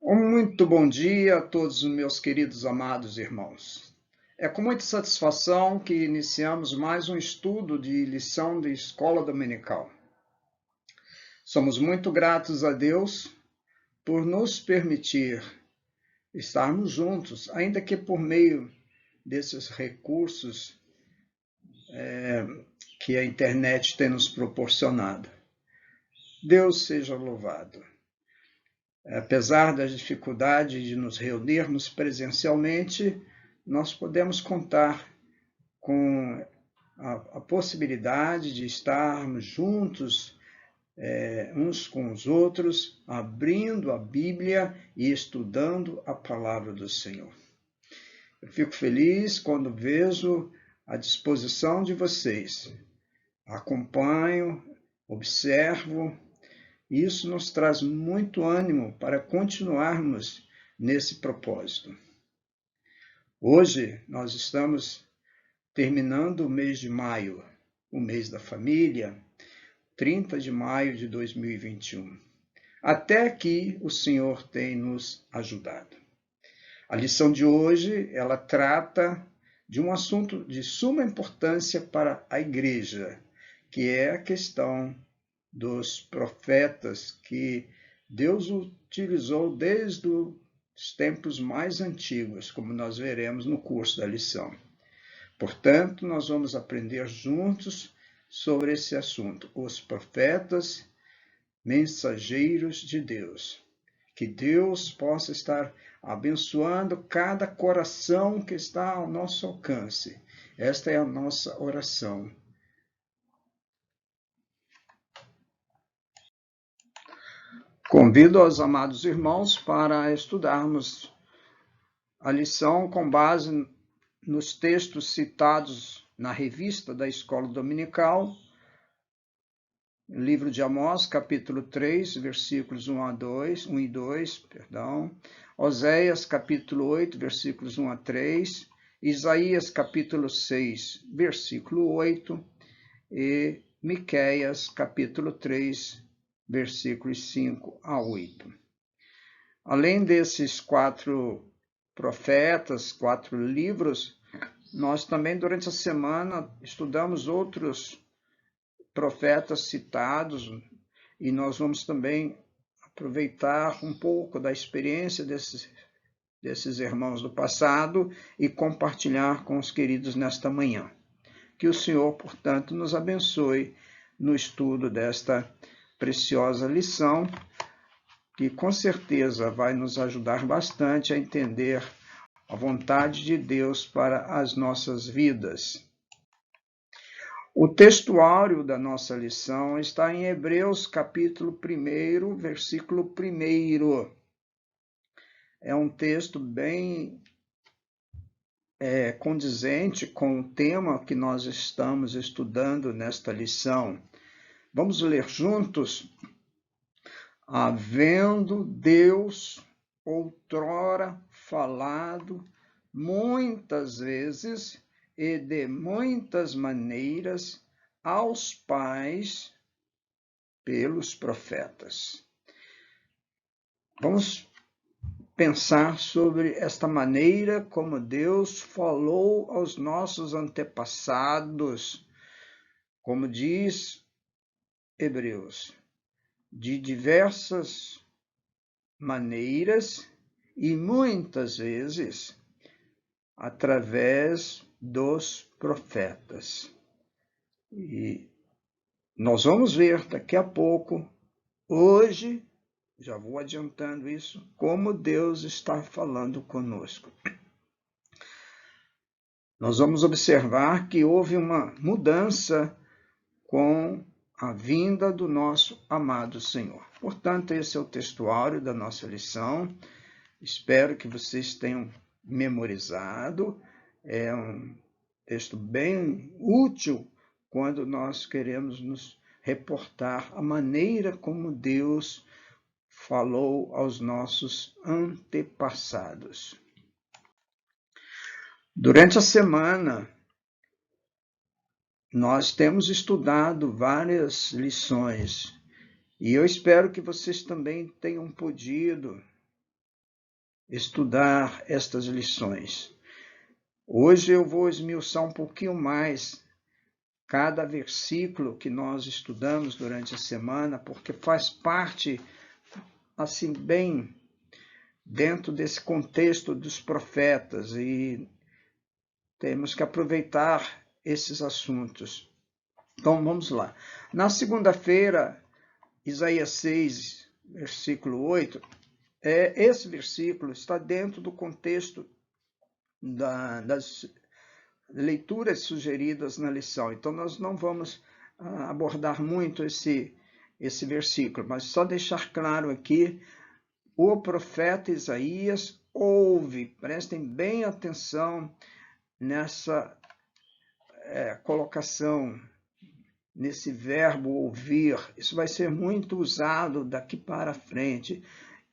Muito bom dia a todos os meus queridos amados irmãos. É com muita satisfação que iniciamos mais um estudo de lição de escola dominical. Somos muito gratos a Deus por nos permitir estarmos juntos, ainda que por meio desses recursos que a internet tem nos proporcionado. Deus seja louvado. Apesar das dificuldades de nos reunirmos presencialmente, nós podemos contar com a possibilidade de estarmos juntos, uns com os outros, abrindo a Bíblia e estudando a palavra do Senhor. Eu fico feliz quando vejo a disposição de vocês. Acompanho, observo. Isso nos traz muito ânimo para continuarmos nesse propósito. Hoje nós estamos terminando o mês de maio, o mês da família, 30 de maio de 2021. Até aqui o Senhor tem nos ajudado. A lição de hoje, ela trata de um assunto de suma importância para a igreja, que é a questão dos profetas que Deus utilizou desde os tempos mais antigos, como nós veremos no curso da lição. Portanto, nós vamos aprender juntos sobre esse assunto, os profetas mensageiros de Deus. Que Deus possa estar abençoando cada coração que está ao nosso alcance. Esta é a nossa oração. Convido os amados irmãos para estudarmos a lição com base nos textos citados na revista da Escola Dominical, livro de Amós, capítulo 3, versículos 1 e 2, Oséias, capítulo 8, versículos 1 a 3, Isaías, capítulo 6, versículo 8, e Miqueias, capítulo 3, versículos 5 a 8. Além desses 4 profetas, 4 livros, nós também durante a semana estudamos outros profetas citados e nós vamos também aproveitar um pouco da experiência desses irmãos do passado e compartilhar com os queridos nesta manhã. Que o Senhor, portanto, nos abençoe no estudo desta preciosa lição, que com certeza vai nos ajudar bastante a entender a vontade de Deus para as nossas vidas. O textuário da nossa lição está em Hebreus, capítulo 1, versículo 1. É um texto bem condizente com o tema que nós estamos estudando nesta lição. Vamos ler juntos? Havendo Deus outrora falado muitas vezes e de muitas maneiras aos pais pelos profetas. Vamos pensar sobre esta maneira como Deus falou aos nossos antepassados, como diz Hebreus, de diversas maneiras e muitas vezes através dos profetas. E nós vamos ver daqui a pouco, hoje, já vou adiantando isso, como Deus está falando conosco. Nós vamos observar que houve uma mudança com a vinda do nosso amado Senhor. Portanto, esse é o textuário da nossa lição. Espero que vocês tenham memorizado. É um texto bem útil quando nós queremos nos reportar a maneira como Deus falou aos nossos antepassados. Durante a semana, nós temos estudado várias lições e eu espero que vocês também tenham podido estudar estas lições. Hoje eu vou esmiuçar um pouquinho mais cada versículo que nós estudamos durante a semana, porque faz parte, assim, bem dentro desse contexto dos profetas e temos que aproveitar esses assuntos. Então, vamos lá. Na segunda-feira, Isaías 6, versículo 8, esse versículo está dentro do contexto das leituras sugeridas na lição. Então, nós não vamos abordar muito esse versículo, mas só deixar claro aqui, o profeta Isaías ouve, prestem bem atenção nessa colocação, nesse verbo ouvir. Isso vai ser muito usado daqui para frente.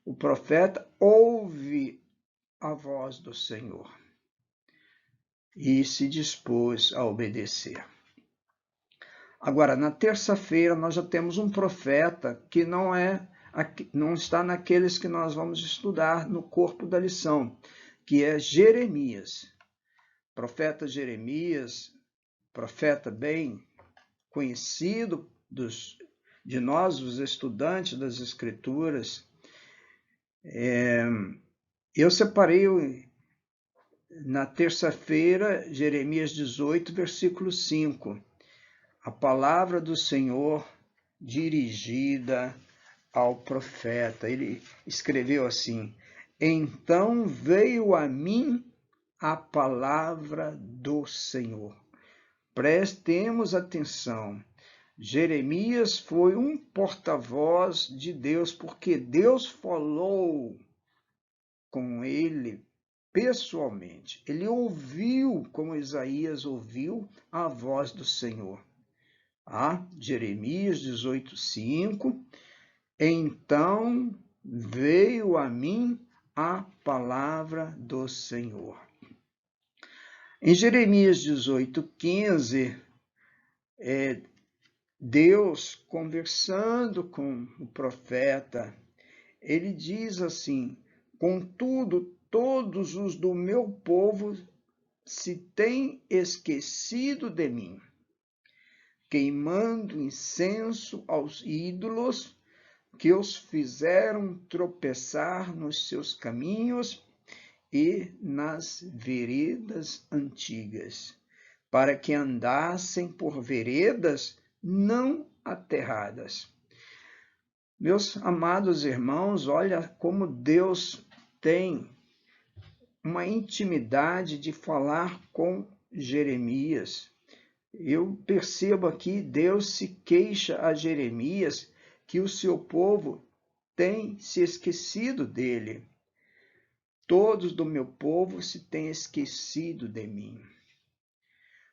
O profeta ouve a voz do Senhor e se dispôs a obedecer. Agora, na terça-feira, nós já temos um profeta que não está naqueles que nós vamos estudar no corpo da lição, que é Jeremias. Profeta Jeremias, profeta bem conhecido de nós, os estudantes das Escrituras. Eu separei na terça-feira, Jeremias 18, versículo 5. A palavra do Senhor dirigida ao profeta. Ele escreveu assim: então veio a mim a palavra do Senhor. Prestemos atenção. Jeremias foi um porta-voz de Deus, porque Deus falou com ele pessoalmente. Ele ouviu, como Isaías ouviu, a voz do Senhor. Jeremias 18:5. Então veio a mim a palavra do Senhor. Em Jeremias 18:15, Deus conversando com o profeta, ele diz assim: contudo, todos os do meu povo se têm esquecido de mim, queimando incenso aos ídolos que os fizeram tropeçar nos seus caminhos e nas veredas antigas, para que andassem por veredas não aterradas. Meus amados irmãos, olha como Deus tem uma intimidade de falar com Jeremias. Eu percebo aqui, Deus se queixa a Jeremias que o seu povo tem se esquecido dele. Todos do meu povo se têm esquecido de mim.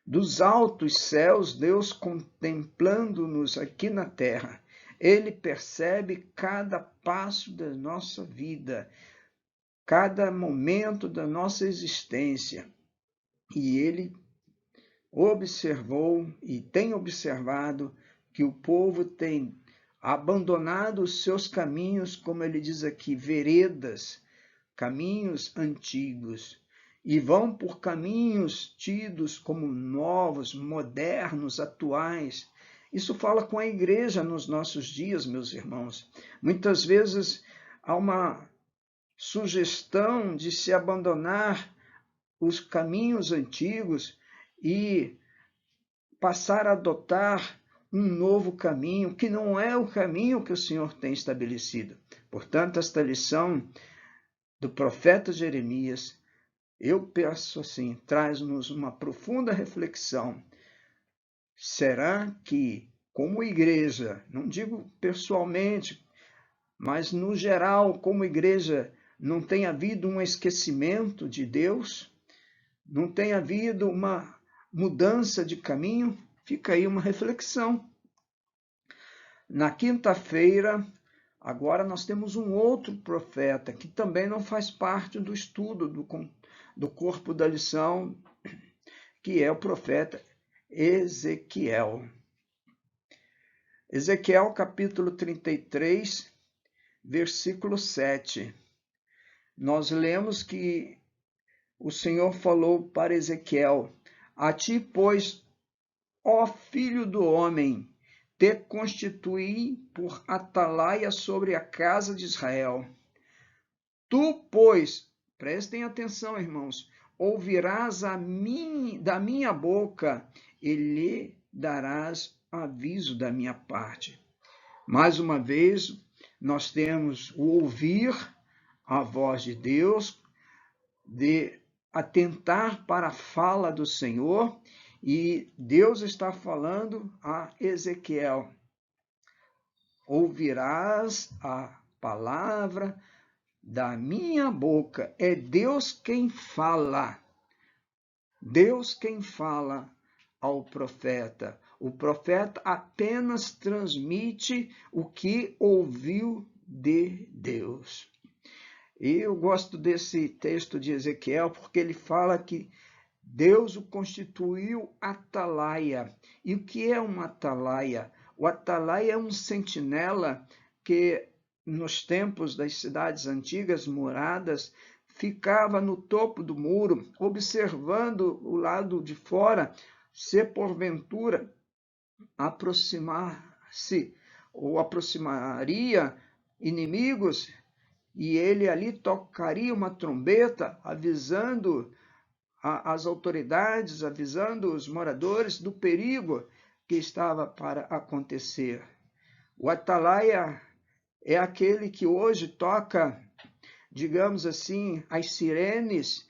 Dos altos céus, Deus contemplando-nos aqui na terra, ele percebe cada passo da nossa vida, cada momento da nossa existência. E ele observou e tem observado que o povo tem abandonado os seus caminhos, como ele diz aqui, veredas, caminhos antigos, e vão por caminhos tidos como novos, modernos, atuais. Isso fala com a igreja nos nossos dias, meus irmãos. Muitas vezes há uma sugestão de se abandonar os caminhos antigos e passar a adotar um novo caminho, que não é o caminho que o Senhor tem estabelecido. Portanto, esta lição do profeta Jeremias, eu penso assim, traz-nos uma profunda reflexão. Será que, como igreja, não digo pessoalmente, mas no geral, como igreja, não tem havido um esquecimento de Deus? Não tem havido uma mudança de caminho? Fica aí uma reflexão. Na quinta-feira, agora nós temos um outro profeta que também não faz parte do estudo do corpo da lição, que é o profeta Ezequiel. Ezequiel capítulo 33, versículo 7. nós lemos que o Senhor falou para Ezequiel: a ti, pois, ó filho do homem, te constituí por atalaia sobre a casa de Israel. Tu, pois, prestem atenção, irmãos, ouvirás da minha boca e lhe darás aviso da minha parte. Mais uma vez, nós temos o ouvir a voz de Deus, de atentar para a fala do Senhor, e Deus está falando a Ezequiel: ouvirás a palavra da minha boca. É Deus quem fala. Deus quem fala ao profeta. O profeta apenas transmite o que ouviu de Deus. E eu gosto desse texto de Ezequiel porque ele fala que Deus o constituiu atalaia. E o que é um atalaia? O atalaia é um sentinela que, nos tempos das cidades antigas muradas, ficava no topo do muro, observando o lado de fora, se porventura aproximar-se ou aproximaria inimigos, e ele ali tocaria uma trombeta, avisando as autoridades, avisando os moradores do perigo que estava para acontecer. O atalaia é aquele que hoje toca, digamos assim, as sirenes,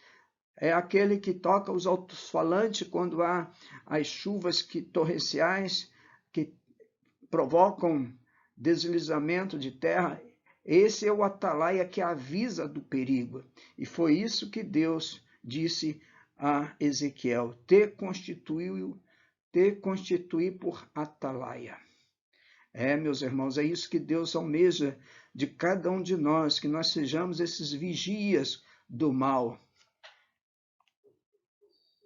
é aquele que toca os alto-falantes quando há as chuvas torrenciais que provocam deslizamento de terra. Esse é o atalaia que avisa do perigo. E foi isso que Deus disse a Ezequiel: te constituí por atalaia. Meus irmãos, é isso que Deus almeja de cada um de nós, que nós sejamos esses vigias do mal.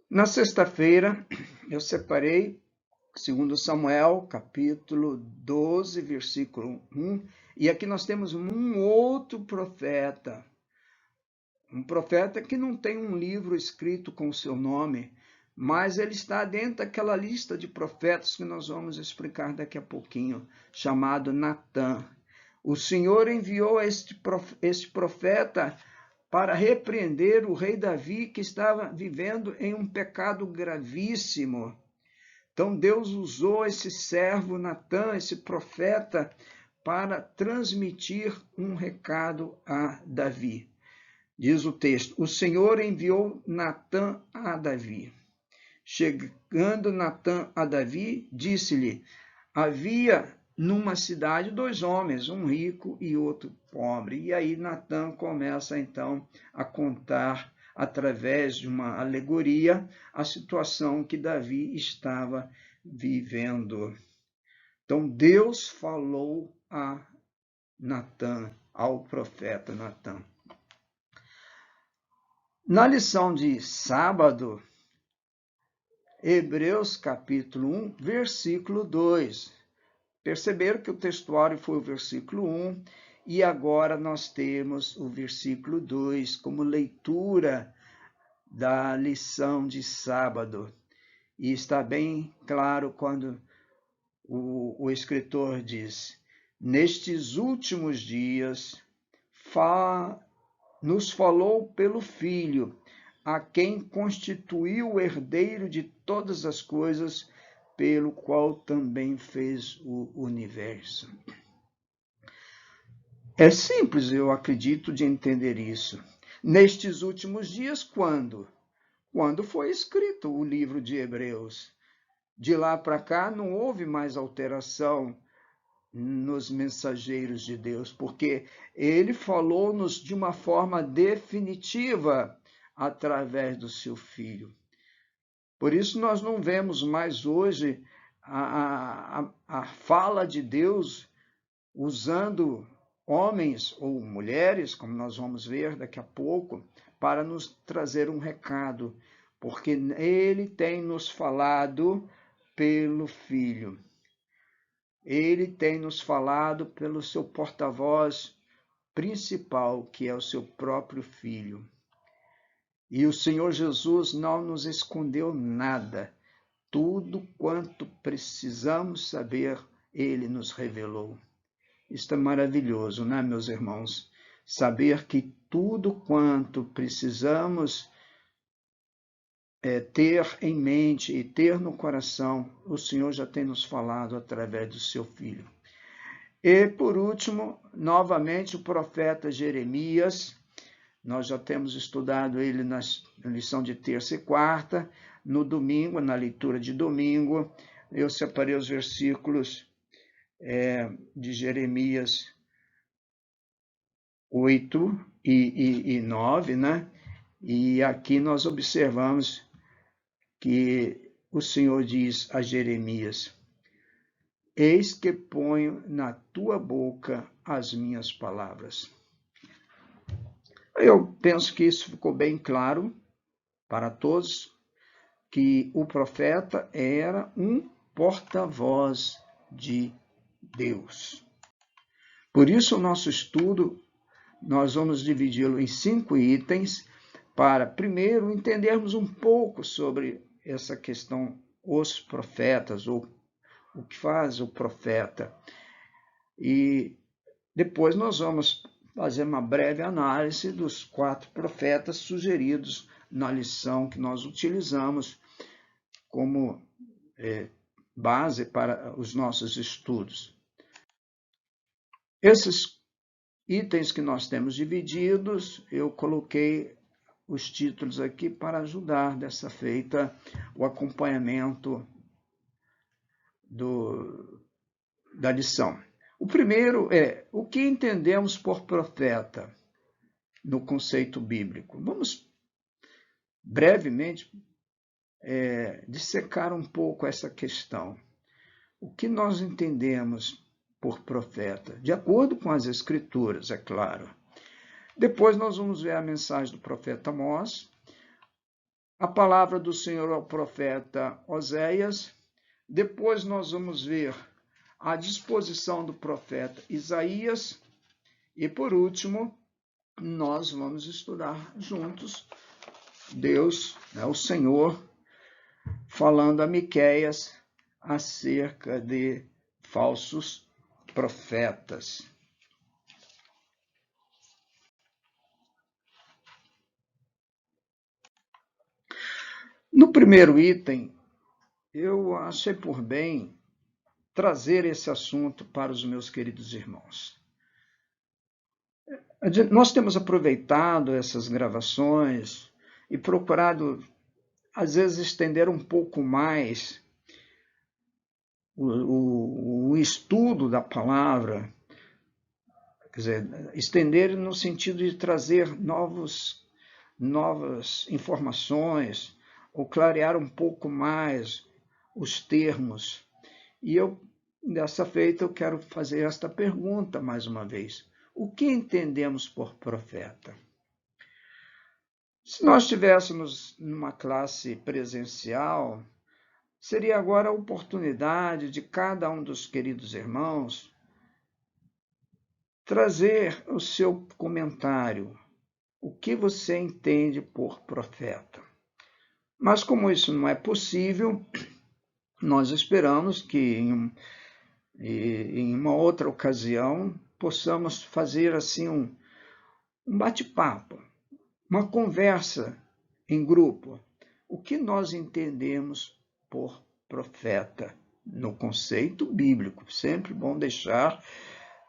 Na sexta-feira, eu separei 2 Samuel, capítulo 12, versículo 1, e aqui nós temos um outro profeta, um profeta que não tem um livro escrito com o seu nome, mas ele está dentro daquela lista de profetas que nós vamos explicar daqui a pouquinho, chamado Natã. O Senhor enviou este profeta para repreender o rei Davi, que estava vivendo em um pecado gravíssimo. Então Deus usou esse servo Natã, esse profeta, para transmitir um recado a Davi. Diz o texto: o Senhor enviou Natã a Davi. Chegando Natã a Davi, disse-lhe: havia numa cidade 2 homens, um rico e outro pobre. E aí Natã começa então a contar, através de uma alegoria, a situação que Davi estava vivendo. Então Deus falou a Natã, ao profeta Natã. Na lição de sábado, Hebreus capítulo 1, versículo 2. Perceberam que o textuário foi o versículo 1 e agora nós temos o versículo 2 como leitura da lição de sábado. E está bem claro quando o escritor diz: nestes últimos dias nos falou pelo Filho, a quem constituiu o herdeiro de todas as coisas, pelo qual também fez o universo. É simples, eu acredito, de entender isso. Nestes últimos dias, quando? Quando foi escrito o livro de Hebreus. De lá para cá não houve mais alteração nos mensageiros de Deus, porque ele falou-nos de uma forma definitiva através do seu Filho. Por isso nós não vemos mais hoje a fala de Deus usando homens ou mulheres, como nós vamos ver daqui a pouco, para nos trazer um recado, porque ele tem nos falado pelo Filho. Ele tem nos falado pelo seu porta-voz, principal, que é o seu próprio Filho. E o Senhor Jesus não nos escondeu nada. Tudo quanto precisamos saber, Ele nos revelou. Isto é maravilhoso, né, meus irmãos? Saber que tudo quanto precisamos ter em mente e ter no coração, o Senhor já tem nos falado através do seu Filho. E, por último, novamente, o profeta Jeremias. Nós já temos estudado ele na lição de terça e quarta. No domingo, na leitura de domingo, eu separei os versículos de Jeremias 8 e 9, né? E aqui nós observamos que o Senhor diz a Jeremias: eis que ponho na tua boca as minhas palavras. Eu penso que isso ficou bem claro para todos, que o profeta era um porta-voz de Deus. Por isso, o nosso estudo, nós vamos dividi-lo em 5 itens, para, primeiro, entendermos um pouco sobre essa questão, os profetas, ou o que faz o profeta. E depois nós vamos fazer uma breve análise dos 4 profetas sugeridos na lição que nós utilizamos como base para os nossos estudos. Esses itens que nós temos divididos, eu coloquei os títulos aqui para ajudar dessa feita o acompanhamento da lição. O primeiro é: o que entendemos por profeta no conceito bíblico? Vamos brevemente dissecar um pouco essa questão. O que nós entendemos por profeta? De acordo com as Escrituras, é claro. Depois nós vamos ver a mensagem do profeta Amós, a palavra do Senhor ao profeta Oséias. Depois nós vamos ver a disposição do profeta Isaías. E, por último, nós vamos estudar juntos Deus, o Senhor, falando a Miqueias acerca de falsos profetas. No primeiro item, eu achei por bem trazer esse assunto para os meus queridos irmãos. Nós temos aproveitado essas gravações e procurado, às vezes, estender um pouco mais o estudo da palavra, quer dizer, estender no sentido de trazer novas informações, ou clarear um pouco mais os termos. E dessa feita, eu quero fazer esta pergunta mais uma vez: o que entendemos por profeta? Se nós estivéssemos numa classe presencial, seria agora a oportunidade de cada um dos queridos irmãos trazer o seu comentário. O que você entende por profeta? Mas como isso não é possível, nós esperamos que em uma outra ocasião possamos fazer assim um bate-papo, uma conversa em grupo. O que nós entendemos por profeta no conceito bíblico? Sempre bom deixar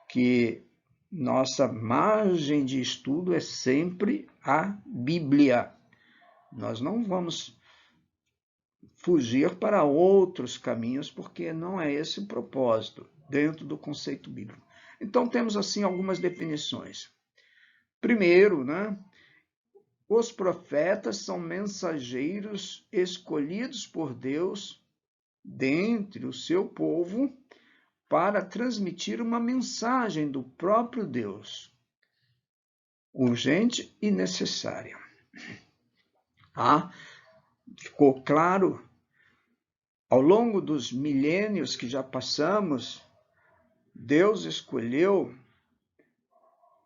que nossa margem de estudo é sempre a Bíblia. Nós não vamos fugir para outros caminhos, porque não é esse o propósito dentro do conceito bíblico. Então, temos assim algumas definições. Primeiro, os profetas são mensageiros escolhidos por Deus dentre o seu povo para transmitir uma mensagem do próprio Deus, urgente e necessária. Ficou claro? Ao longo dos milênios que já passamos, Deus escolheu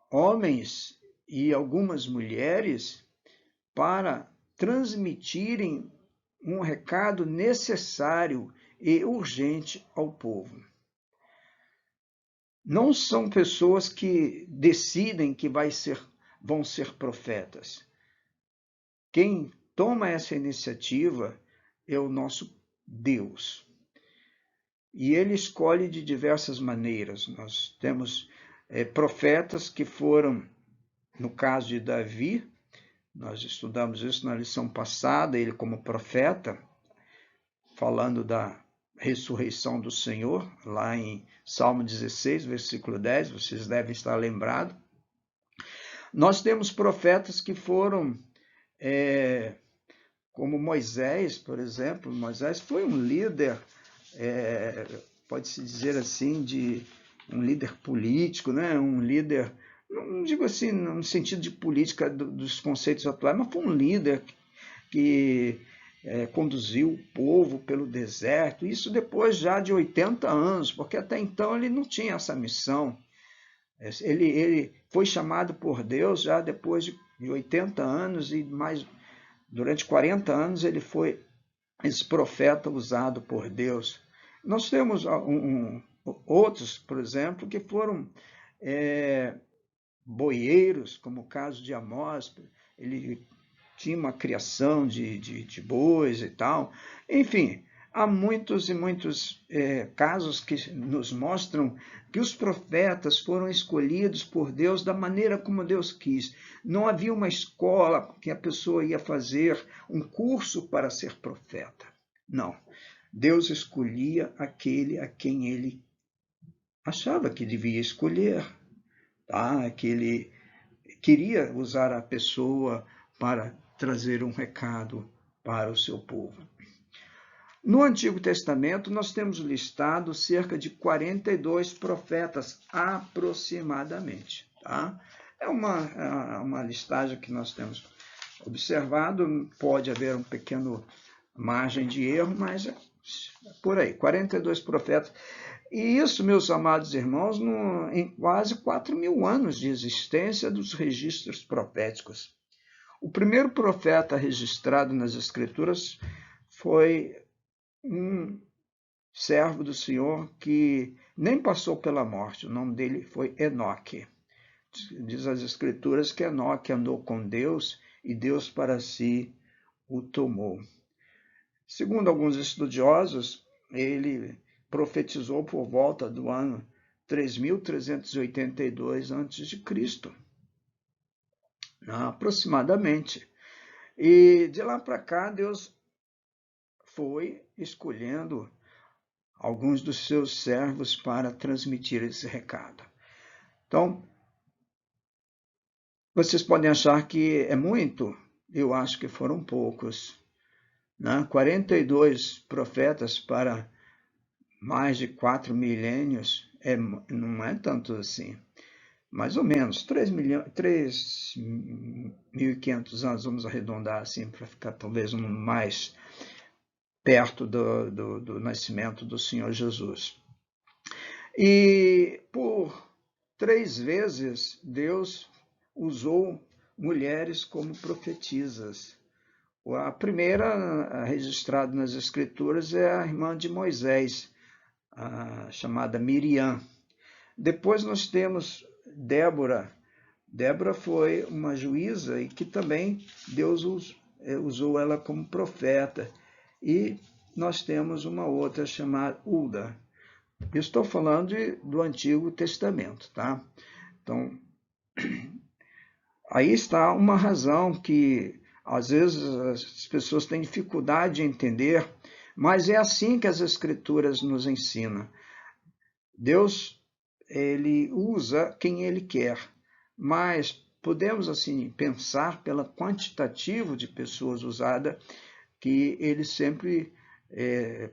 homens e algumas mulheres para transmitirem um recado necessário e urgente ao povo. Não são pessoas que decidem que vão ser profetas. Quem toma essa iniciativa é o nosso Deus. E ele escolhe de diversas maneiras. Nós temos profetas que foram, no caso de Davi, nós estudamos isso na lição passada, ele como profeta, falando da ressurreição do Senhor, lá em Salmo 16, versículo 10, vocês devem estar lembrados. Nós temos profetas que foram, como Moisés, por exemplo. Moisés foi um líder, pode-se dizer assim, de um líder político, né? Um líder, não digo assim no sentido de política dos conceitos atuais, mas foi um líder que conduziu o povo pelo deserto, isso depois já de 80 anos, porque até então ele não tinha essa missão. Ele foi chamado por Deus já depois de 80 anos, e mais durante 40 anos ele foi esse profeta usado por Deus. Nós temos outros, por exemplo, que foram boieiros, como o caso de Amós. Ele tinha uma criação de bois e tal. Enfim, há muitos e muitos casos que nos mostram que os profetas foram escolhidos por Deus da maneira como Deus quis. Não havia uma escola que a pessoa ia fazer um curso para ser profeta. Não. Deus escolhia aquele a quem ele achava que devia escolher, tá? Que ele queria usar a pessoa para trazer um recado para o seu povo. No Antigo Testamento, nós temos listado cerca de 42 profetas, aproximadamente. Tá? É uma listagem que nós temos observado, pode haver um pequeno margem de erro, mas é por aí, 42 profetas. E isso, meus amados irmãos, em quase 4.000 anos de existência dos registros proféticos. O primeiro profeta registrado nas Escrituras foi um servo do Senhor que nem passou pela morte. O nome dele foi Enoque. Diz as Escrituras que Enoque andou com Deus e Deus para si o tomou. Segundo alguns estudiosos, ele profetizou por volta do ano 3.382 a.C., aproximadamente. E de lá para cá, Deus foi escolhendo alguns dos seus servos para transmitir esse recado. Então, vocês podem achar que é muito, eu acho que foram poucos. 42 profetas para mais de 4 milênios, não é tanto assim. Mais ou menos, 3.500 anos, vamos arredondar assim, para ficar talvez mais perto do nascimento do Senhor Jesus. E por 3 vezes, Deus usou mulheres como profetisas. A primeira registrada nas Escrituras é a irmã de Moisés, chamada Miriam. Depois nós temos Débora. Débora foi uma juíza e que também Deus usou ela como profeta. E nós temos uma outra chamada Hulda. Eu estou falando do Antigo Testamento, tá? Então, aí está uma razão que às vezes as pessoas têm dificuldade de entender, mas é assim que as Escrituras nos ensinam. Deus, ele usa quem ele quer, mas podemos assim pensar pela quantitativa de pessoas usadas, que ele sempre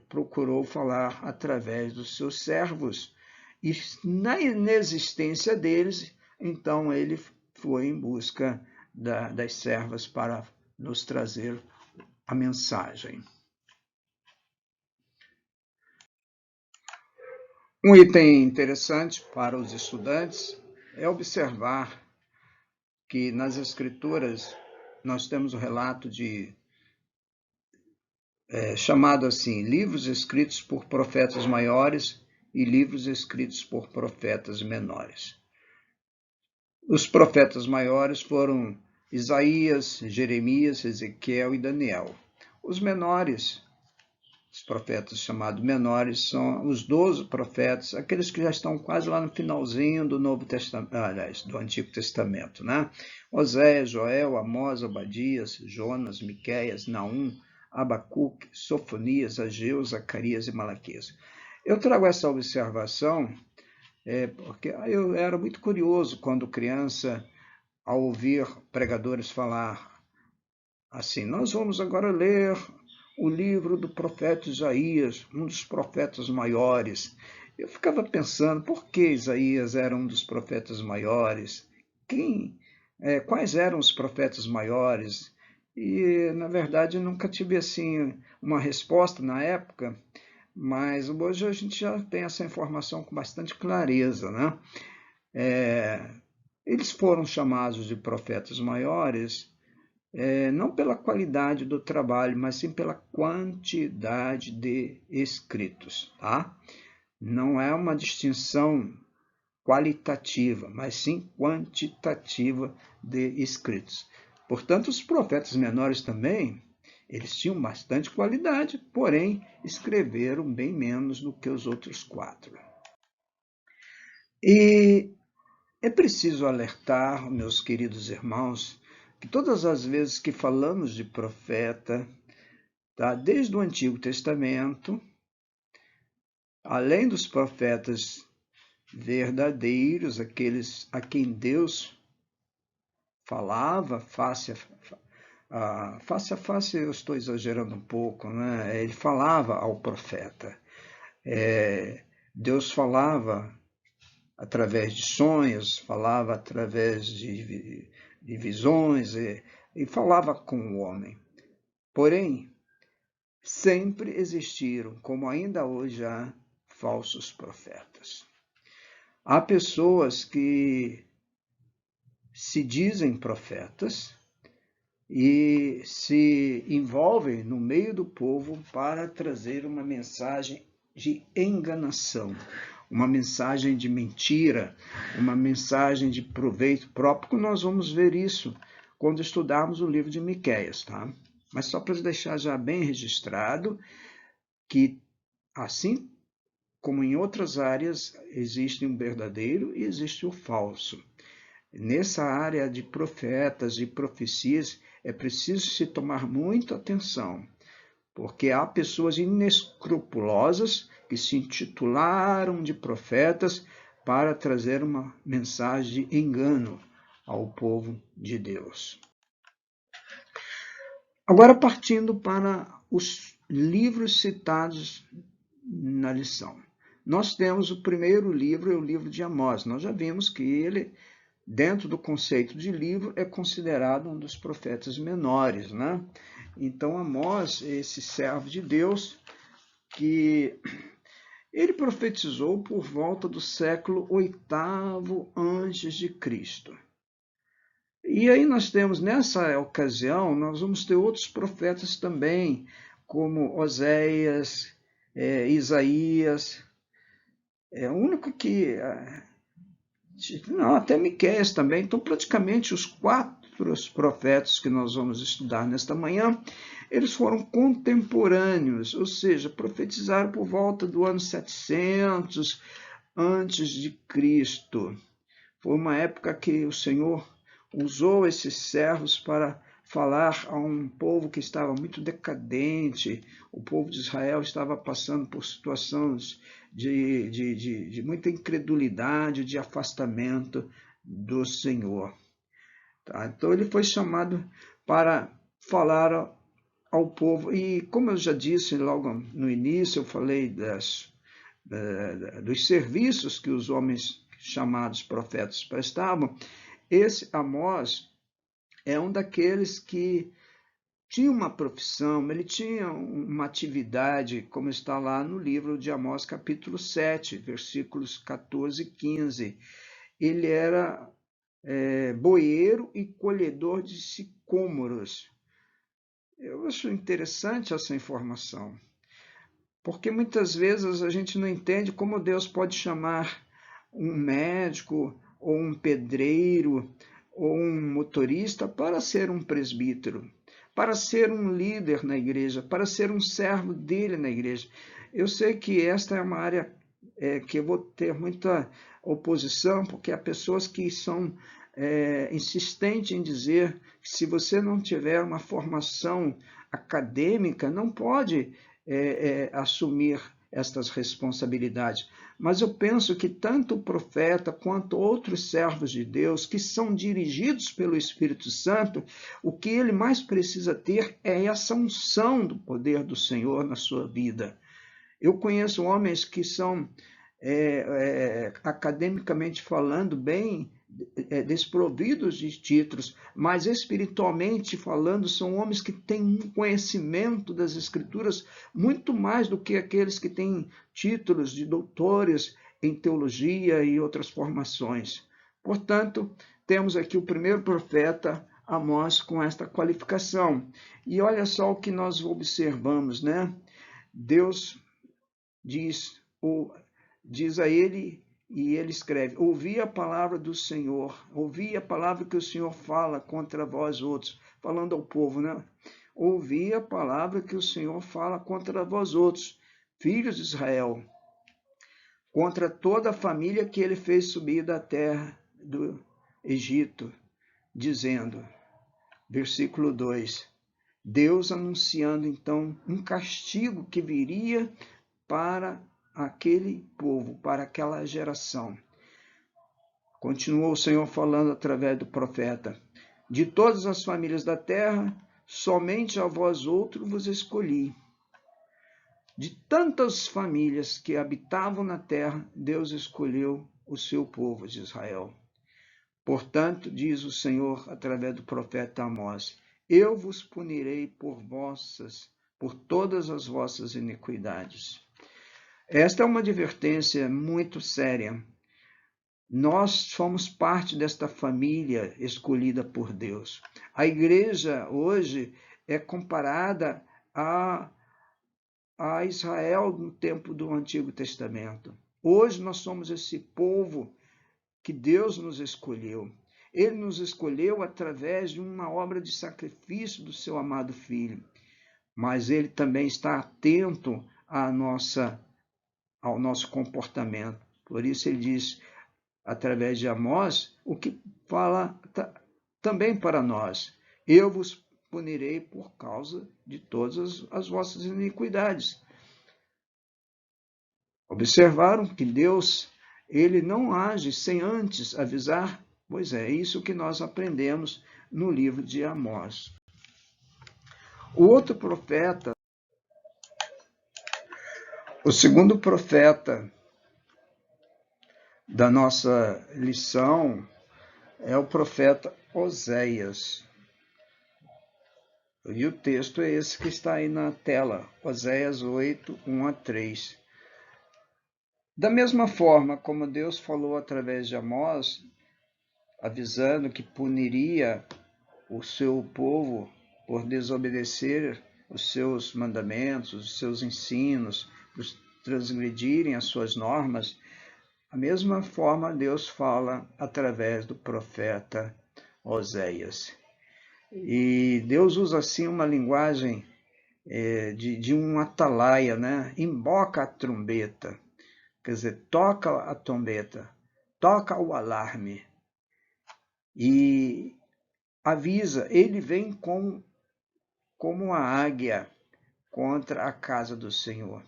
procurou falar através dos seus servos. E na inexistência deles, então ele foi em busca das servas para nos trazer a mensagem. Um item interessante para os estudantes é observar que nas Escrituras nós temos o relato chamado assim, livros escritos por profetas maiores e livros escritos por profetas menores. Os profetas maiores foram Isaías, Jeremias, Ezequiel e Daniel. Os menores, os profetas chamados menores, são os 12 profetas, aqueles que já estão quase lá no finalzinho do Novo Testamento, aliás, do Antigo Testamento, né? Oséias, Joel, Amós, Obadias, Jonas, Miqueias, Naum, Abacuque, Sofonias, Ageu, Zacarias e Malaquias. Eu trago essa observação porque eu era muito curioso quando criança, ao ouvir pregadores falar assim, nós vamos agora ler o livro do profeta Isaías, um dos profetas maiores. Eu ficava pensando, por que Isaías era um dos profetas maiores? Quais eram os profetas maiores? E, na verdade, nunca tive assim uma resposta na época, mas hoje a gente já tem essa informação com bastante clareza, né? Eles foram chamados de profetas maiores não pela qualidade do trabalho, mas sim pela quantidade de escritos, tá? Não é uma distinção qualitativa, mas sim quantitativa de escritos. Portanto, os profetas menores também, eles tinham bastante qualidade, porém escreveram bem menos do que os outros 4. E é preciso alertar, meus queridos irmãos, que todas as vezes que falamos de profeta, tá, desde o Antigo Testamento, além dos profetas verdadeiros, aqueles a quem Deus falava face a face, eu estou exagerando um pouco, né? Ele falava ao profeta. Deus falava através de sonhos, falava através de visões e falava com o homem. Porém, sempre existiram, como ainda hoje há, falsos profetas. Há pessoas que se dizem profetas e se envolvem no meio do povo para trazer uma mensagem de enganação, uma mensagem de mentira, uma mensagem de proveito próprio. Nós vamos ver isso quando estudarmos o livro de Miqueias, tá? Mas só para deixar já bem registrado que, assim como em outras áreas, existe um verdadeiro e existe o falso. Nessa área de profetas e profecias, é preciso se tomar muita atenção, porque há pessoas inescrupulosas que se intitularam de profetas para trazer uma mensagem de engano ao povo de Deus. Agora, partindo para os livros citados na lição. Nós temos o primeiro livro, é o livro de Amós. Nós já vimos que ele, dentro do conceito de livro, é considerado um dos profetas menores, né? Então, Amós, esse servo de Deus, que ele profetizou por volta do século VIII a.C. E aí nós temos, nessa ocasião, nós vamos ter outros profetas também, como Oséias, Isaías. O único que... Não, até Miqueias também. Então, praticamente os 4 profetas que nós vamos estudar nesta manhã, eles foram contemporâneos, ou seja, profetizaram por volta do ano 700 antes de Cristo. Foi uma época que o Senhor usou esses servos para falar a um povo que estava muito decadente. O povo de Israel estava passando por situações de muita incredulidade, de afastamento do Senhor. Tá? Então ele foi chamado para falar ao povo. E como eu já disse logo no início, eu falei dos serviços que os homens chamados profetas prestavam. Esse Amós é um daqueles que tinha uma profissão, ele tinha uma atividade, como está lá no livro de Amós, capítulo 7, versículos 14 e 15. Ele era boeiro e colhedor de sicômoros. Eu acho interessante essa informação, porque muitas vezes a gente não entende como Deus pode chamar um médico, ou um pedreiro, ou um motorista para ser um presbítero, para ser um líder na igreja, para ser um servo dele na igreja. Eu sei que esta é uma área que eu vou ter muita oposição, porque há pessoas que são insistentes em dizer que se você não tiver uma formação acadêmica, não pode assumir estas responsabilidades. Mas eu penso que tanto o profeta quanto outros servos de Deus que são dirigidos pelo Espírito Santo, o que ele mais precisa ter é essa unção do poder do Senhor na sua vida. Eu conheço homens que são, academicamente falando, bem desprovidos de títulos, mas espiritualmente falando, são homens que têm um conhecimento das Escrituras muito mais do que aqueles que têm títulos de doutores em teologia e outras formações. Portanto, temos aqui o primeiro profeta, Amós, com esta qualificação. E olha só o que nós observamos, né? Deus diz a ele, e ele escreve: ouvi a palavra do Senhor, ouvi a palavra que o Senhor fala contra vós outros, falando ao povo, né? Ouvi a palavra que o Senhor fala contra vós outros, filhos de Israel, contra toda a família que ele fez subir da terra do Egito, dizendo, versículo 2, Deus anunciando então um castigo que viria para aquele povo, para aquela geração. Continuou o Senhor falando através do profeta: de todas as famílias da terra, somente a vós outros vos escolhi. De tantas famílias que habitavam na terra, Deus escolheu o seu povo de Israel. Portanto, diz o Senhor através do profeta Amós: eu vos punirei por todas as vossas iniquidades. Esta é uma advertência muito séria. Nós somos parte desta família escolhida por Deus. A igreja hoje é comparada a Israel no tempo do Antigo Testamento. Hoje nós somos esse povo que Deus nos escolheu. Ele nos escolheu através de uma obra de sacrifício do seu amado Filho. Mas ele também está atento ao nosso comportamento. Por isso ele diz, através de Amós, o que fala também para nós: eu vos punirei por causa de todas as vossas iniquidades. Observaram que Deus, ele não age sem antes avisar? Pois é isso que nós aprendemos no livro de Amós. O outro profeta, o segundo profeta da nossa lição é o profeta Oséias. E o texto é esse que está aí na tela, Oséias 8, 1 a 3. Da mesma forma como Deus falou através de Amós, avisando que puniria o seu povo por desobedecer os seus mandamentos, os seus ensinos, por transgredirem as suas normas, a mesma forma Deus fala através do profeta Oséias. E Deus usa assim uma linguagem de um atalaia, né? Emboca a trombeta, quer dizer, toca a trombeta, toca o alarme e avisa. Ele vem como uma águia contra a casa do Senhor.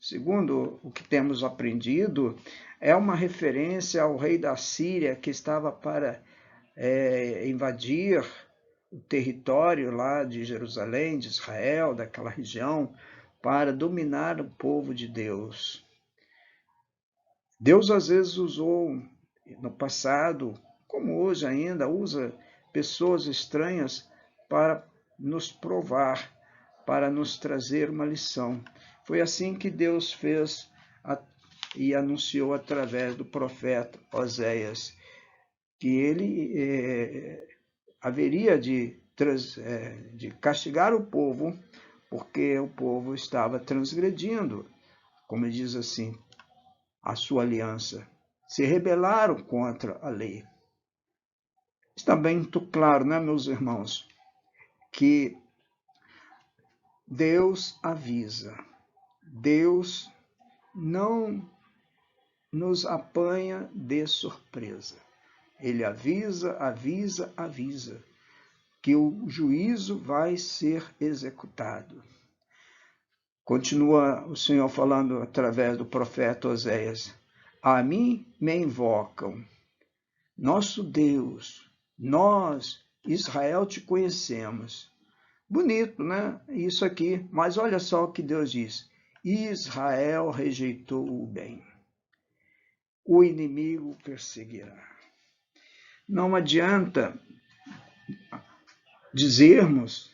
Segundo o que temos aprendido, é uma referência ao rei da Síria que estava para invadir o território lá de Jerusalém, de Israel, daquela região, para dominar o povo de Deus. Deus às vezes usou no passado, como hoje ainda, usa pessoas estranhas para nos provar, para nos trazer uma lição. Foi assim que Deus fez e anunciou através do profeta Oséias. que ele haveria de castigar o povo, porque o povo estava transgredindo, como diz assim, a sua aliança. Se rebelaram contra a lei. Está bem muito claro, né, meus irmãos, que Deus avisa. Deus não nos apanha de surpresa. Ele avisa, avisa, avisa que o juízo vai ser executado. Continua o Senhor falando através do profeta Oséias. A mim me invocam, nosso Deus, nós, Israel, te conhecemos. Bonito, né? Isso aqui. Mas olha só o que Deus diz. Israel rejeitou o bem. O inimigo perseguirá. Não adianta dizermos,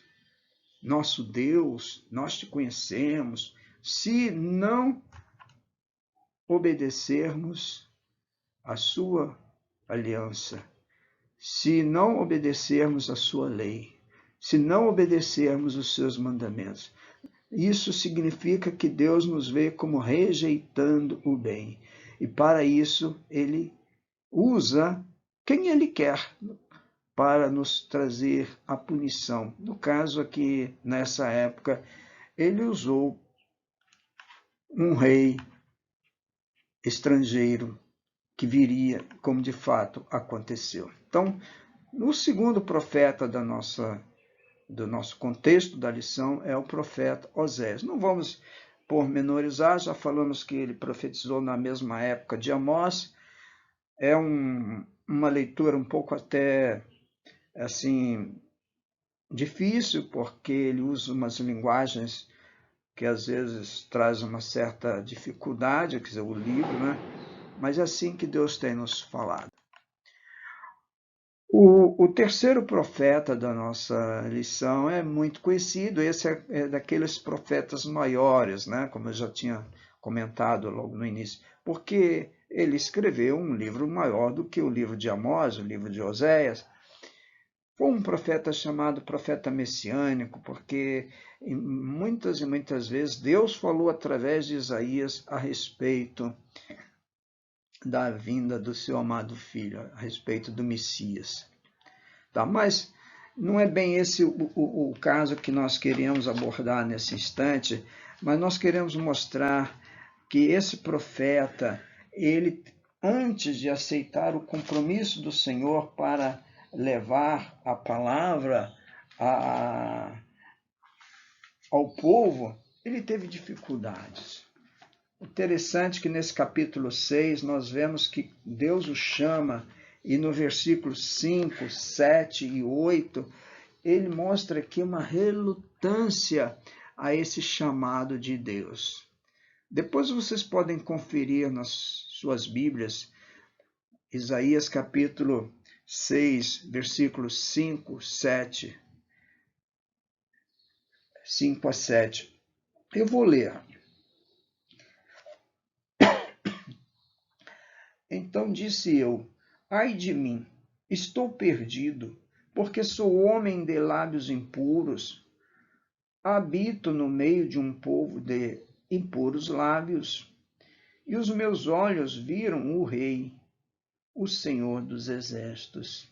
nosso Deus, nós te conhecemos, se não obedecermos a sua aliança, se não obedecermos a sua lei, se não obedecermos os seus mandamentos. Isso significa que Deus nos vê como rejeitando o bem. E para isso, ele usa quem ele quer para nos trazer a punição. No caso aqui, nessa época, ele usou um rei estrangeiro que viria, como de fato aconteceu. Então, o segundo profeta do nosso contexto da lição é o profeta Oséias. Não vamos pormenorizar, já falamos que ele profetizou na mesma época de Amós. É uma leitura um pouco até assim difícil, porque ele usa umas linguagens que às vezes traz uma certa dificuldade, quer dizer, o livro, né? Mas é assim que Deus tem nos falado. O terceiro profeta da nossa lição é muito conhecido, esse é daqueles profetas maiores, né? Como eu já tinha comentado logo no início, porque ele escreveu um livro maior do que o livro de Amós, o livro de Oséias. Foi um profeta chamado profeta messiânico, porque muitas e muitas vezes Deus falou através de Isaías a respeito da vinda do seu amado filho, a respeito do Messias. Tá? Mas não é bem esse o caso que nós queremos abordar nesse instante, mas nós queremos mostrar que esse profeta, ele, antes de aceitar o compromisso do Senhor para levar a palavra ao povo, ele teve dificuldades. Interessante que nesse capítulo 6 nós vemos que Deus o chama e no versículo 5, 7 e 8 ele mostra aqui uma relutância a esse chamado de Deus. Depois vocês podem conferir nas suas Bíblias, Isaías capítulo 6, versículos 5 a 7. Eu vou ler. Então disse eu, ai de mim, estou perdido, porque sou homem de lábios impuros, habito no meio de um povo de impuros lábios, e os meus olhos viram o Rei, o Senhor dos Exércitos.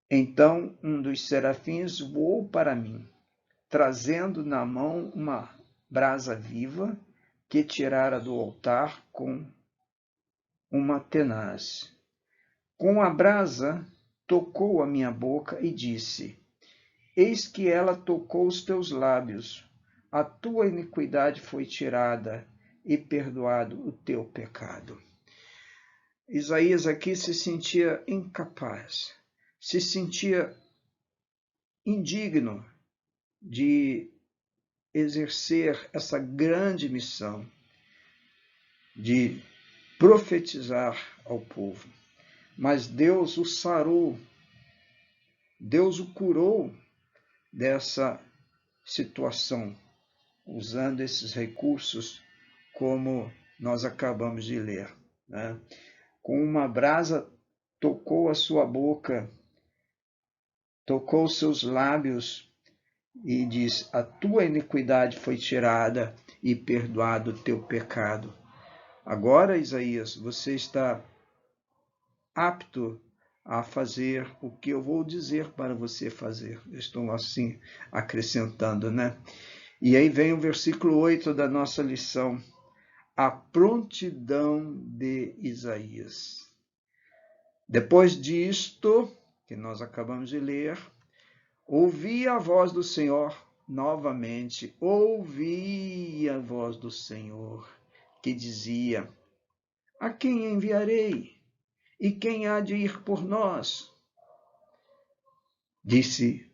Então um dos serafins voou para mim, trazendo na mão uma brasa viva que tirara do altar com uma tenaz. Com a brasa tocou a minha boca e disse, eis que ela tocou os teus lábios, a tua iniquidade foi tirada e perdoado o teu pecado. Isaías aqui se sentia incapaz, se sentia indigno de exercer essa grande missão de profetizar ao povo. Mas Deus o sarou, Deus o curou dessa situação, usando esses recursos como nós acabamos de ler, né? Com uma brasa tocou a sua boca, tocou os seus lábios e diz: a tua iniquidade foi tirada e perdoado o teu pecado. Agora, Isaías, você está apto a fazer o que eu vou dizer para você fazer. Eu estou assim acrescentando, né? E aí vem o versículo 8 da nossa lição, a prontidão de Isaías. Depois disto, que nós acabamos de ler, ouvi a voz do Senhor novamente, ouvi a voz do Senhor, que dizia: a quem enviarei? E quem há de ir por nós? Disse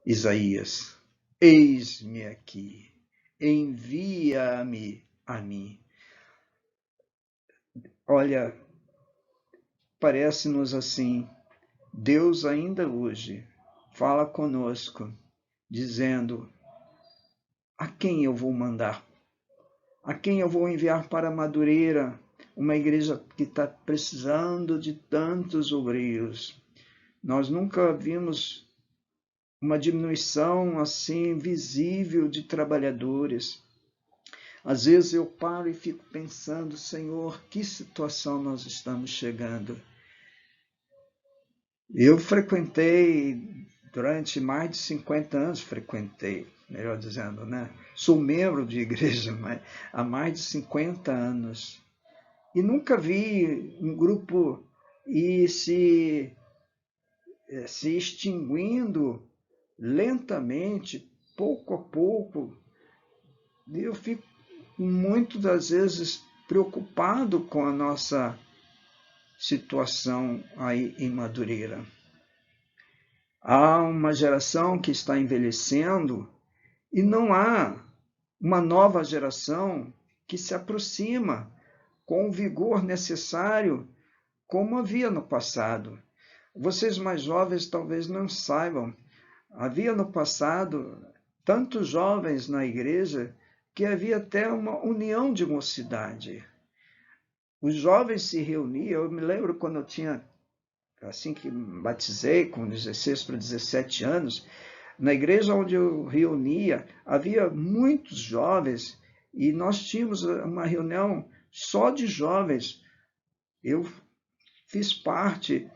Isaías: eis-me aqui, envia-me a mim. Olha, parece-nos assim, Deus ainda hoje fala conosco, dizendo: a quem eu vou mandar? A quem eu vou enviar para Madureira, uma igreja que está precisando de tantos obreiros? Nós nunca vimos uma diminuição assim visível de trabalhadores. Às vezes eu paro e fico pensando: Senhor, que situação nós estamos chegando? Eu frequentei, durante mais de 50 anos, melhor dizendo, né? Sou membro de igreja há mais de 50 anos. E nunca vi um grupo ir se extinguindo lentamente, pouco a pouco. Eu fico muitas das vezes preocupado com a nossa situação aí em Madureira. Há uma geração que está envelhecendo e não há uma nova geração que se aproxima com o vigor necessário como havia no passado. Vocês mais jovens talvez não saibam, havia no passado tantos jovens na igreja que havia até uma união de mocidade. Os jovens se reuniam, eu me lembro quando eu tinha, assim que me batizei, com 16 para 17 anos, na igreja onde eu reunia, havia muitos jovens e nós tínhamos uma reunião só de jovens. Eu fiz parte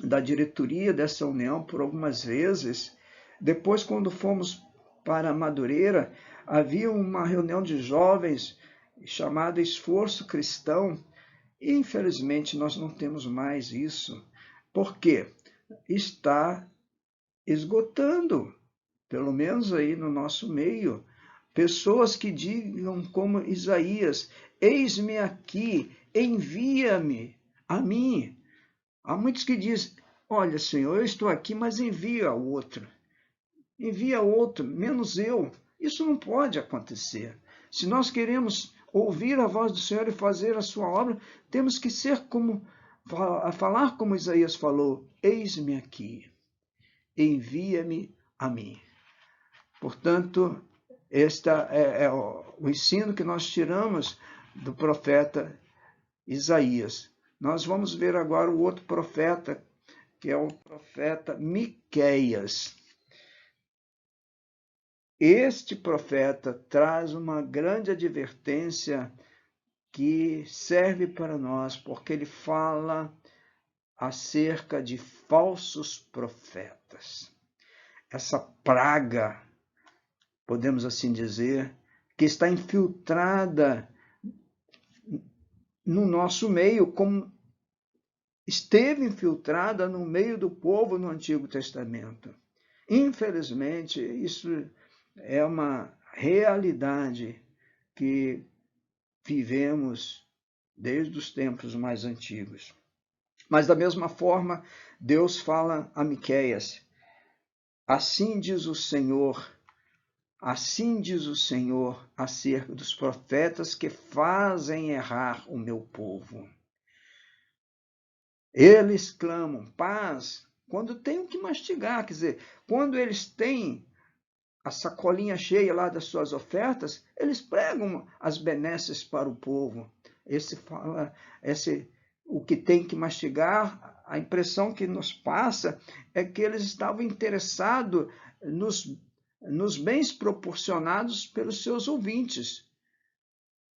da diretoria dessa união por algumas vezes. Depois, quando fomos para Madureira, havia uma reunião de jovens chamada Esforço Cristão. E, infelizmente, nós não temos mais isso. Por quê? Está esgotando, pelo menos aí no nosso meio, pessoas que digam como Isaías: eis-me aqui, envia-me a mim. Há muitos que dizem: olha, Senhor, eu estou aqui, mas envia outro. Envia outro, menos eu. Isso não pode acontecer. Se nós queremos ouvir a voz do Senhor e fazer a sua obra, temos que ser falar como Isaías falou: eis-me aqui, envia-me a mim. Portanto, este é o ensino que nós tiramos do profeta Isaías. Nós vamos ver agora o outro profeta, que é o profeta Miqueias. Este profeta traz uma grande advertência que serve para nós, porque ele fala acerca de falsos profetas. Essa praga, podemos assim dizer, que está infiltrada no nosso meio, como esteve infiltrada no meio do povo no Antigo Testamento. Infelizmente, isso é uma realidade que vivemos desde os tempos mais antigos. Mas, da mesma forma, Deus fala a Miqueias: assim diz o Senhor acerca dos profetas que fazem errar o meu povo. Eles clamam paz quando tem o que mastigar, quer dizer, quando eles têm a sacolinha cheia lá das suas ofertas, eles pregam as benesses para o povo. O que tem que mastigar, a impressão que nos passa é que eles estavam interessados nos bens proporcionados pelos seus ouvintes,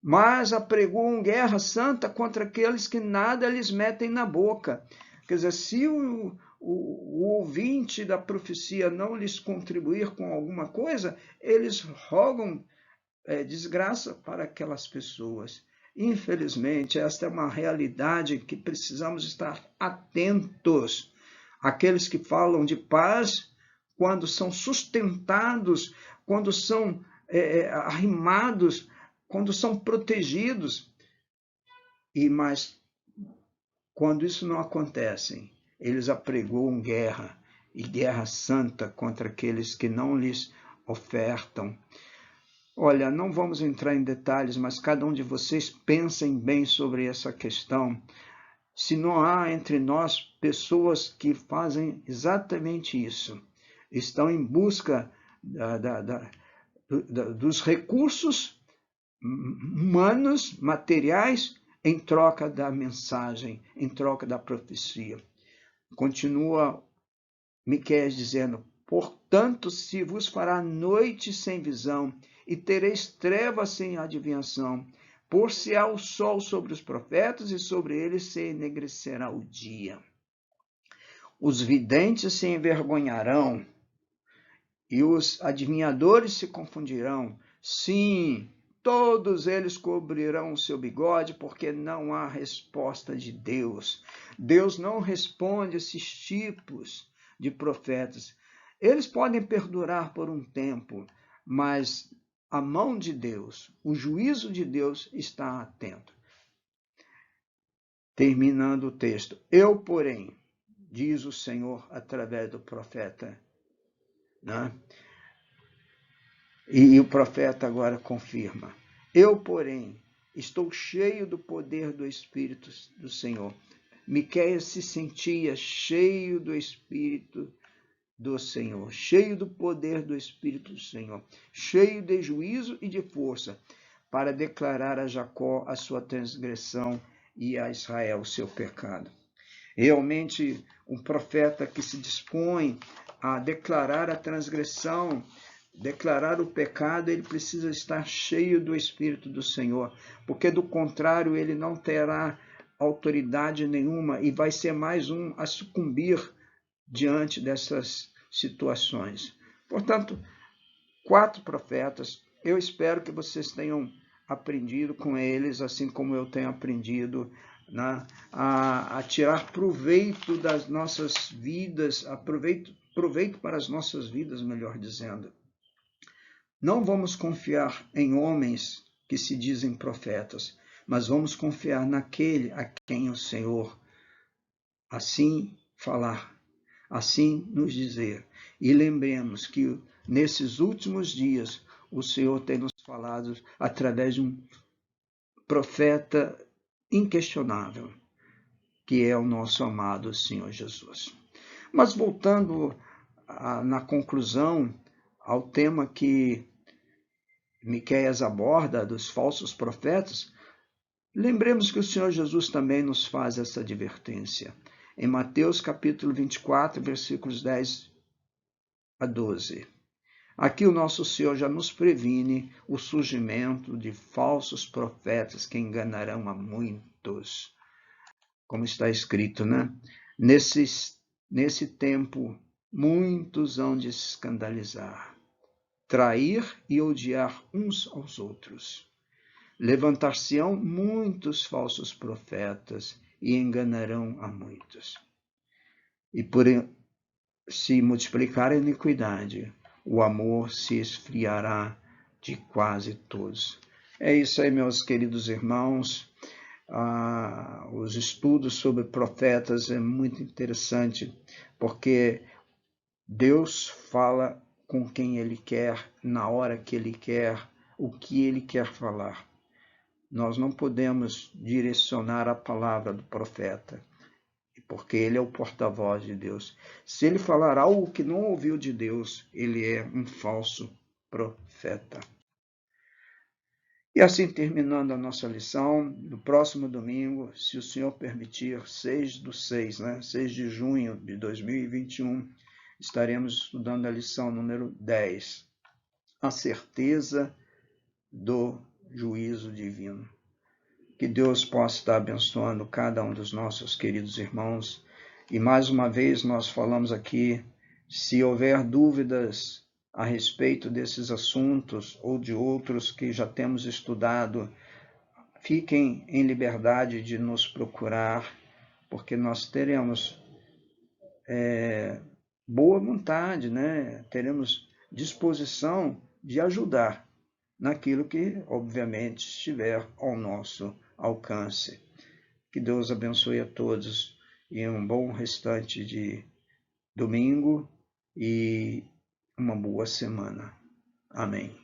mas apregoam guerra santa contra aqueles que nada lhes metem na boca. Quer dizer, se o ouvinte da profecia não lhes contribuir com alguma coisa, eles rogam desgraça para aquelas pessoas. Infelizmente, esta é uma realidade que precisamos estar atentos. Aqueles que falam de paz, quando são sustentados, quando são arrimados, quando são protegidos, mas quando isso não acontece, eles apregoam guerra, e guerra santa contra aqueles que não lhes ofertam. Olha, não vamos entrar em detalhes, mas cada um de vocês pensem bem sobre essa questão. Se não há entre nós pessoas que fazem exatamente isso, estão em busca dos recursos humanos, materiais, em troca da mensagem, em troca da profecia. Continua Miqueias dizendo: portanto, se vos fará noite sem visão, e tereis trevas sem adivinhação, pôr-se-á o sol sobre os profetas, e sobre eles se enegrecerá o dia. Os videntes se envergonharão, e os adivinhadores se confundirão. Sim, todos eles cobrirão o seu bigode, porque não há resposta de Deus. Deus não responde esses tipos de profetas. Eles podem perdurar por um tempo, mas a mão de Deus, o juízo de Deus está atento. Terminando o texto. Eu, porém, diz o Senhor através do profeta, né? E o profeta agora confirma. Eu, porém, estou cheio do poder do Espírito do Senhor. Miqueias se sentia cheio do Espírito do Senhor, cheio do poder do Espírito do Senhor, cheio de juízo e de força, para declarar a Jacó a sua transgressão e a Israel o seu pecado. Realmente, um profeta que se dispõe a declarar a transgressão, declarar o pecado, ele precisa estar cheio do Espírito do Senhor, porque do contrário ele não terá autoridade nenhuma e vai ser mais um a sucumbir diante dessas situações. Portanto, 4 profetas, eu espero que vocês tenham aprendido com eles, assim como eu tenho aprendido, né, a tirar proveito das nossas vidas, proveito para as nossas vidas, melhor dizendo. Não vamos confiar em homens que se dizem profetas, mas vamos confiar naquele a quem o Senhor assim falar, assim nos dizer. E lembremos que nesses últimos dias o Senhor tem nos falado através de um profeta inquestionável, que é o nosso amado Senhor Jesus. Mas voltando na conclusão ao tema que Miqueias aborda dos falsos profetas, lembremos que o Senhor Jesus também nos faz essa advertência. Em Mateus capítulo 24, versículos 10 a 12. Aqui o nosso Senhor já nos previne o surgimento de falsos profetas que enganarão a muitos. Como está escrito, né? Nesse tempo, muitos hão de se escandalizar, trair e odiar uns aos outros. Levantar-se-ão muitos falsos profetas e enganarão a muitos. E por se multiplicar a iniquidade, o amor se esfriará de quase todos. É isso aí, meus queridos irmãos. Os estudos sobre profetas é muito interessante, porque Deus fala com quem Ele quer, na hora que Ele quer, o que Ele quer falar. Nós não podemos direcionar a palavra do profeta, porque ele é o porta-voz de Deus. Se ele falar algo que não ouviu de Deus, ele é um falso profeta. E assim, terminando a nossa lição, no próximo domingo, se o Senhor permitir, 6/6, 6 de junho de 2021, estaremos estudando a lição número 10, a certeza do juízo divino. Que Deus possa estar abençoando cada um dos nossos queridos irmãos. E mais uma vez nós falamos aqui, se houver dúvidas a respeito desses assuntos ou de outros que já temos estudado, fiquem em liberdade de nos procurar, porque nós teremos boa vontade, teremos disposição de ajudar naquilo que, obviamente, estiver ao nosso alcance. Que Deus abençoe a todos e um bom restante de domingo e uma boa semana. Amém.